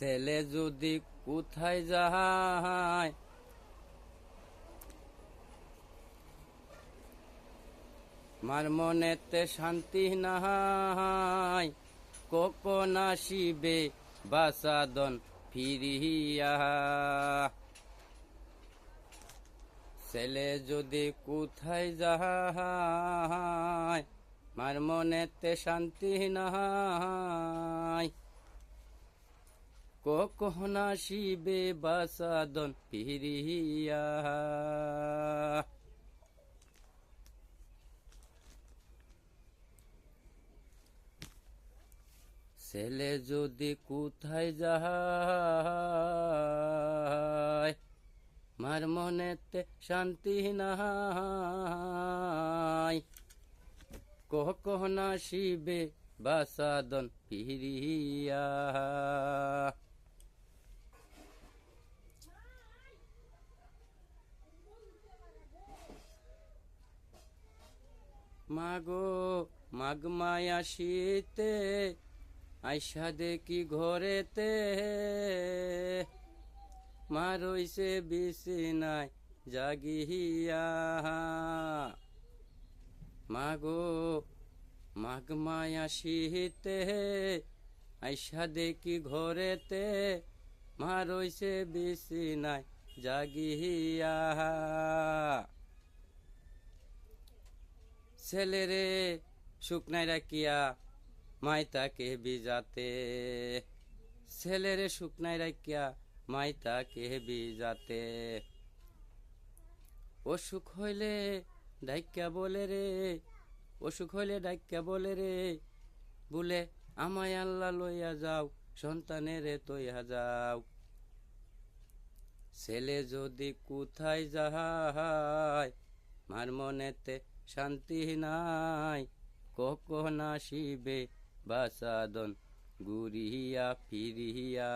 ছেলে যদি কোথায় যায় মার মনেতে শান্তি নাই, কখন আসিবে বাসাদন ফিরিয়া। ছেলে যদি কোথায় যায় মার মনেতে শান্তি নাই, কখন আসিবে বাসাদন ফিরিয়া। ছেলে যদি কোথায় যায় মার মনেতে শান্তি নাই, কখন আসিবে বাসাদন ফিরিয়া। মাগো মাগ মায়া শীতে আইসা দেখি ঘরেতে, মা রইছে বিছানায় জাগিয়া। মাগো মাগ মায়া শীতে আইসা দেখি ঘরেতে, মা রইছে বিছানায় জাগিয়া। ছেলেরে শুকনায় রাখিয়া মাই তাকে বিজাতে, ছেলেরে শুকনায় রাখিয়া মাই তাকে বিজাতে। অসুখ হইলে ডাইক্যা বলে রে, অসুখ হইলে ডাইক্যা বলে রে, বলে আমায় আল্লাহ লইয়া যাও, সন্তানেরে তৈয়া যাও। ছেলে যদি কোথায় যায় মার মনেতে শান্তি নাই, কখন আসিবে বাসাদন ঘুরিয়া ফিরিয়া।